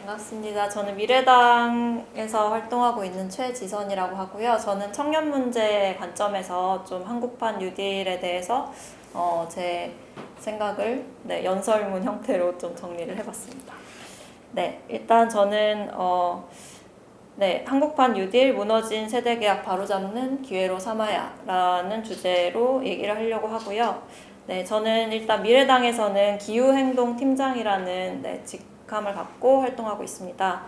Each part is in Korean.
반갑습니다. 저는 미래당에서 활동하고 있는 최지선이라고 하고요. 저는 청년 문제의 관점에서 좀 한국판 뉴딜에 대해서 제 생각을 연설문 형태로 좀 정리를 해봤습니다. 일단 저는 한국판 뉴딜 무너진 세대계약 바로잡는 기회로 삼아야라는 주제로 얘기를 하려고 하고요. 저는 일단 미래당에서는 기후행동팀장이라는 직함을 갖고 활동하고 있습니다.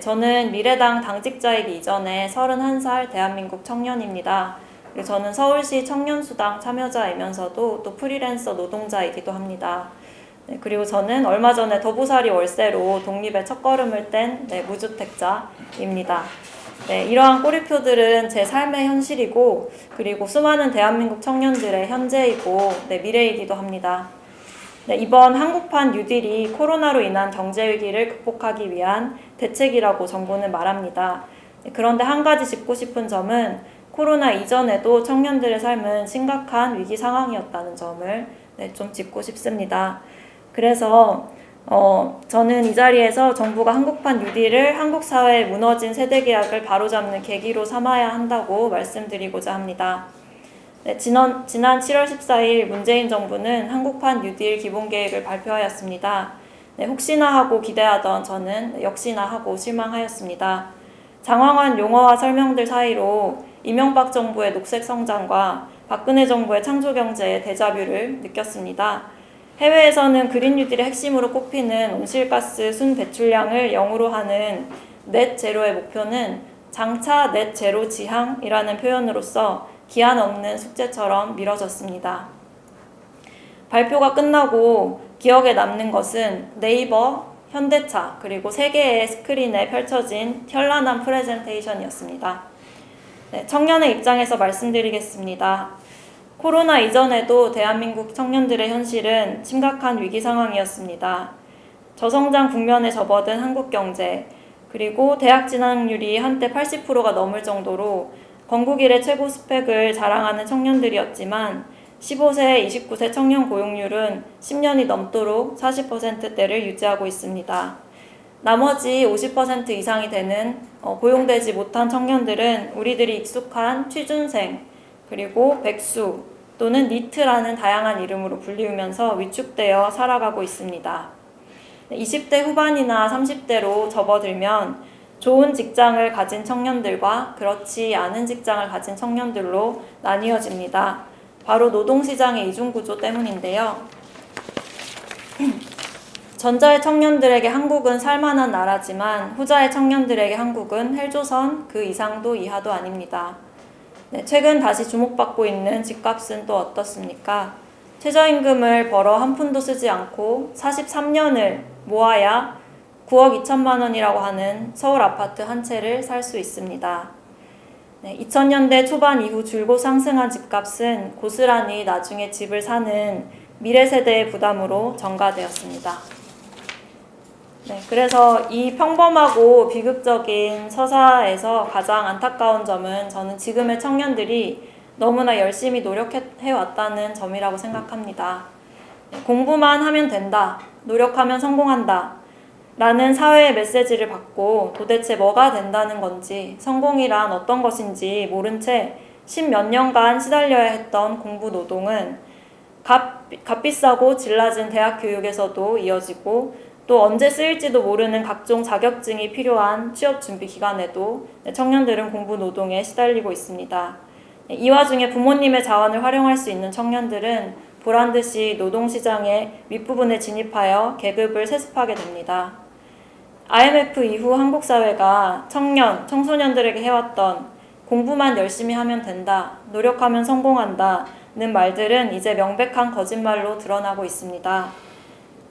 저는 미래당 당직자이기 이전에 31살 대한민국 청년입니다. 그리고 저는 서울시 청년수당 참여자이면서도 또 프리랜서 노동자이기도 합니다. 그리고 저는 얼마 전에 더부살이 월세로 독립의 첫걸음을 뗀 무주택자입니다. 이러한 꼬리표들은 제 삶의 현실이고 그리고 수많은 대한민국 청년들의 현재이고 미래이기도 합니다. 이번 한국판 뉴딜이 코로나로 인한 경제위기를 극복하기 위한 대책이라고 정부는 말합니다. 그런데 한 가지 짚고 싶은 점은 코로나 이전에도 청년들의 삶은 심각한 위기 상황이었다는 점을 좀 짚고 싶습니다. 그래서 저는 이 자리에서 정부가 한국판 뉴딜을 한국 사회의 무너진 세대계약을 바로잡는 계기로 삼아야 한다고 말씀드리고자 합니다. 지난 7월 14일 문재인 정부는 한국판 뉴딜 기본계획을 발표하였습니다. 혹시나 하고 기대하던 저는 역시나 하고 실망하였습니다. 장황한 용어와 설명들 사이로 이명박 정부의 녹색 성장과 박근혜 정부의 창조경제의 데자뷰를 느꼈습니다. 해외에서는 그린 뉴딜의 핵심으로 꼽히는 온실가스 순 배출량을 0으로 하는 넷 제로의 목표는 장차 넷 제로 지향이라는 표현으로서 기한 없는 숙제처럼 미뤄졌습니다. 발표가 끝나고 기억에 남는 것은 네이버, 현대차, 그리고 3개의 스크린에 펼쳐진 현란한 프레젠테이션이었습니다. 청년의 입장에서 말씀드리겠습니다. 코로나 이전에도 대한민국 청년들의 현실은 심각한 위기 상황이었습니다. 저성장 국면에 접어든 한국 경제, 그리고 대학 진학률이 한때 80%가 넘을 정도로 건국 이래 최고 스펙을 자랑하는 청년들이었지만 15세, 29세 청년 고용률은 10년이 넘도록 40%대를 유지하고 있습니다. 나머지 50% 이상이 되는 고용되지 못한 청년들은 우리들이 익숙한 취준생, 그리고 백수 또는 니트라는 다양한 이름으로 불리우면서 위축되어 살아가고 있습니다. 20대 후반이나 30대로 접어들면 좋은 직장을 가진 청년들과 그렇지 않은 직장을 가진 청년들로 나뉘어집니다. 바로 노동시장의 이중구조 때문인데요. 전자의 청년들에게 한국은 살만한 나라지만 후자의 청년들에게 한국은 헬조선 그 이상도 이하도 아닙니다. 최근 다시 주목받고 있는 집값은 또 어떻습니까? 최저임금을 벌어 한 푼도 쓰지 않고 43년을 모아야 9억 2천만 원이라고 하는 서울 아파트 한 채를 살 수 있습니다. 2000년대 초반 이후 줄곧 상승한 집값은 고스란히 나중에 집을 사는 미래 세대의 부담으로 전가되었습니다. 그래서 이 평범하고 비극적인 서사에서 가장 안타까운 점은 저는 지금의 청년들이 너무나 열심히 노력해왔다는 점이라고 생각합니다. 공부만 하면 된다, 노력하면 성공한다 라는 사회의 메시지를 받고 도대체 뭐가 된다는 건지, 성공이란 어떤 것인지 모른 채 10몇 년간 시달려야 했던 공부 노동은 값비싸고 질 낮은 대학 교육에서도 이어지고 또 언제 쓰일지도 모르는 각종 자격증이 필요한 취업 준비 기간에도 청년들은 공부 노동에 시달리고 있습니다. 이 와중에 부모님의 자원을 활용할 수 있는 청년들은 보란듯이 노동시장의 윗부분에 진입하여 계급을 세습하게 됩니다. IMF 이후 한국 사회가 청소년들에게 해왔던 공부만 열심히 하면 된다, 노력하면 성공한다는 말들은 이제 명백한 거짓말로 드러나고 있습니다.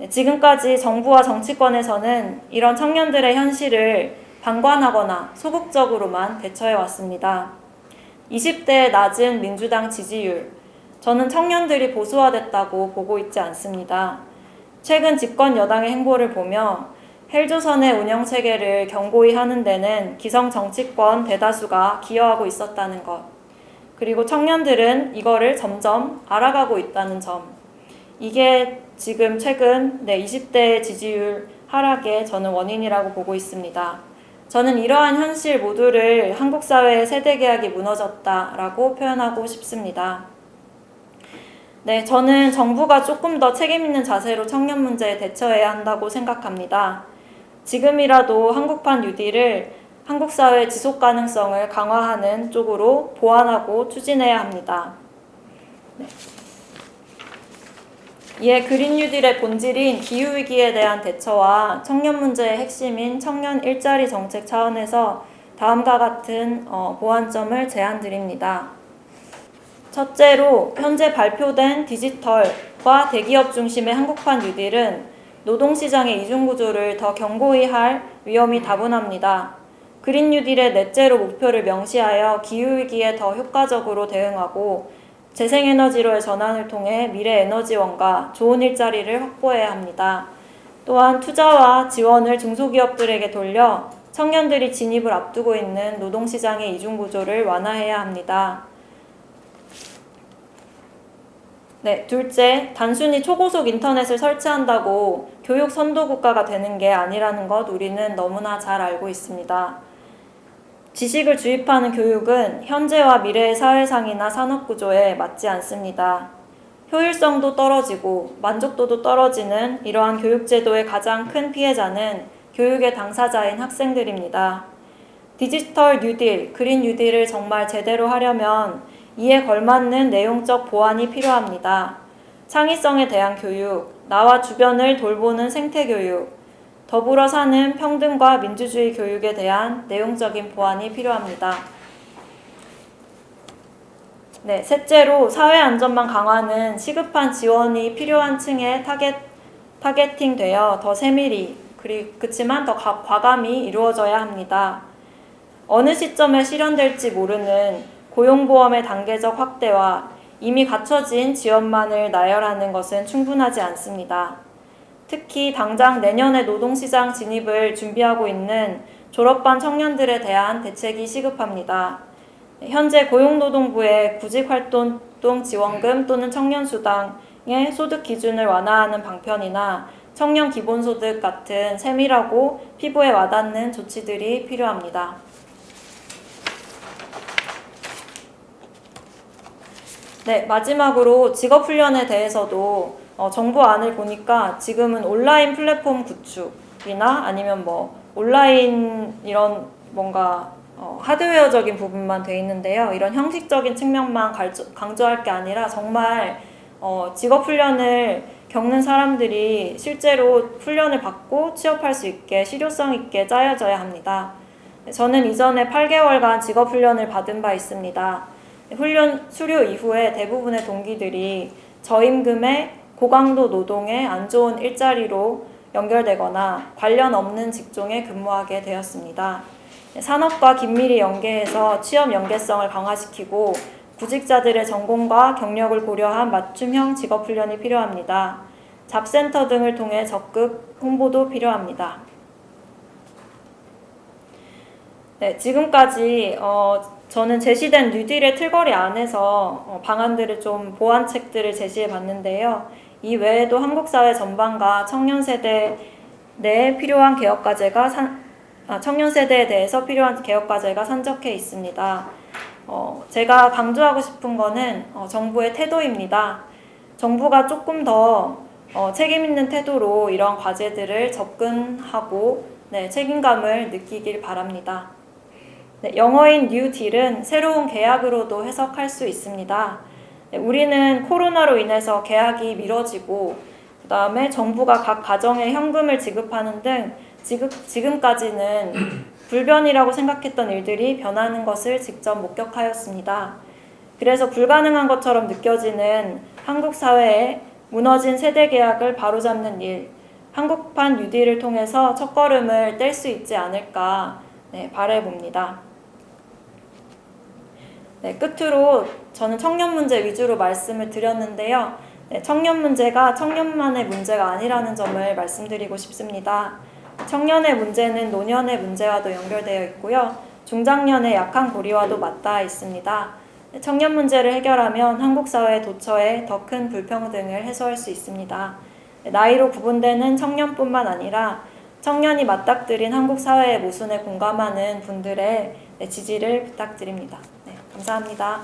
지금까지 정부와 정치권에서는 이런 청년들의 현실을 방관하거나 소극적으로만 대처해왔습니다. 20대의 낮은 민주당 지지율, 저는 청년들이 보수화됐다고 보고 있지 않습니다. 최근 집권 여당의 행보를 보며 헬조선의 운영체계를 견고히 하는 데는 기성 정치권 대다수가 기여하고 있었다는 것, 그리고 청년들은 이거를 점점 알아가고 있다는 점, 이게 지금 최근 20대 지지율 하락의 저는 원인이라고 보고 있습니다. 저는 이러한 현실 모두를 한국 사회의 세대 계약이 무너졌다라고 표현하고 싶습니다. 네, 저는 정부가 조금 더 책임 있는 자세로 청년 문제에 대처해야 한다고 생각합니다. 지금이라도 한국판 뉴딜을 한국 사회의 지속 가능성을 강화하는 쪽으로 보완하고 추진해야 합니다. 네. 이에 그린 뉴딜의 본질인 기후위기에 대한 대처와 청년 문제의 핵심인 청년 일자리 정책 차원에서 다음과 같은 보완점을 제안드립니다. 첫째로 현재 발표된 디지털과 대기업 중심의 한국판 뉴딜은 노동시장의 이중구조를 더 견고히 할 위험이 다분합니다. 그린 뉴딜의 넷째로 목표를 명시하여 기후위기에 더 효과적으로 대응하고 재생에너지로의 전환을 통해 미래 에너지원과 좋은 일자리를 확보해야 합니다. 또한 투자와 지원을 중소기업들에게 돌려 청년들이 진입을 앞두고 있는 노동시장의 이중구조를 완화해야 합니다. 네, 둘째, 단순히 초고속 인터넷을 설치한다고 교육 선도국가가 되는 게 아니라는 것 우리는 너무나 잘 알고 있습니다. 지식을 주입하는 교육은 현재와 미래의 사회상이나 산업구조에 맞지 않습니다. 효율성도 떨어지고 만족도도 떨어지는 이러한 교육제도의 가장 큰 피해자는 교육의 당사자인 학생들입니다. 디지털 뉴딜, 그린 뉴딜을 정말 제대로 하려면 이에 걸맞는 내용적 보완이 필요합니다. 창의성에 대한 교육, 나와 주변을 돌보는 생태교육, 더불어 사는 평등과 민주주의 교육에 대한 내용적인 보완이 필요합니다. 네, 셋째로 사회 안전망 강화는 시급한 지원이 필요한 층에 타겟팅되어 더 세밀히 그치만 더 과감히 이루어져야 합니다. 어느 시점에 실현될지 모르는 고용보험의 단계적 확대와 이미 갖춰진 지원만을 나열하는 것은 충분하지 않습니다. 특히 당장 내년에 노동시장 진입을 준비하고 있는 졸업반 청년들에 대한 대책이 시급합니다. 현재 고용노동부의 구직활동 지원금 또는 청년수당의 소득 기준을 완화하는 방편이나 청년 기본소득 같은 세밀하고 피부에 와닿는 조치들이 필요합니다. 네, 마지막으로 직업훈련에 대해서도 정부 안을 보니까 지금은 온라인 플랫폼 구축이나 아니면 온라인 이런 뭔가 하드웨어적인 부분만 돼 있는데요. 이런 형식적인 측면만 강조할 게 아니라 정말 직업훈련을 겪는 사람들이 실제로 훈련을 받고 취업할 수 있게 실효성 있게 짜여져야 합니다. 저는 이전에 8개월간 직업훈련을 받은 바 있습니다. 훈련 수료 이후에 대부분의 동기들이 저임금의 고강도 노동에 안 좋은 일자리로 연결되거나 관련 없는 직종에 근무하게 되었습니다. 산업과 긴밀히 연계해서 취업 연계성을 강화시키고 구직자들의 전공과 경력을 고려한 맞춤형 직업훈련이 필요합니다. 잡센터 등을 통해 적극 홍보도 필요합니다. 네, 지금까지 저는 제시된 뉴딜의 틀거리 안에서 방안들을 좀 보완책들을 제시해 봤는데요. 이 외에도 한국 사회 전반과 청년 세대 내에 필요한 개혁 과제가 청년 세대에 대해서 필요한 개혁 과제가 산적해 있습니다. 제가 강조하고 싶은 거는 정부의 태도입니다. 정부가 조금 더 책임 있는 태도로 이런 과제들을 접근하고 책임감을 느끼길 바랍니다. 네, 영어인 뉴 딜은 새로운 계약으로도 해석할 수 있습니다. 네, 우리는 코로나로 인해서 계약이 미뤄지고 그 다음에 정부가 각 가정에 현금을 지급하는 등 지금까지는 불변이라고 생각했던 일들이 변하는 것을 직접 목격하였습니다. 그래서 불가능한 것처럼 느껴지는 한국 사회의 무너진 세대 계약을 바로잡는 일, 한국판 뉴딜을 통해서 첫걸음을 뗄 수 있지 않을까 바라봅니다. 네, 끝으로 저는 청년 문제 위주로 말씀을 드렸는데요. 청년 문제가 청년만의 문제가 아니라는 점을 말씀드리고 싶습니다. 청년의 문제는 노년의 문제와도 연결되어 있고요. 중장년의 약한 고리와도 맞닿아 있습니다. 청년 문제를 해결하면 한국 사회 도처의 더 큰 불평등을 해소할 수 있습니다. 나이로 구분되는 청년뿐만 아니라 청년이 맞닥뜨린 한국 사회의 모순에 공감하는 분들의 지지를 부탁드립니다. 네, 감사합니다.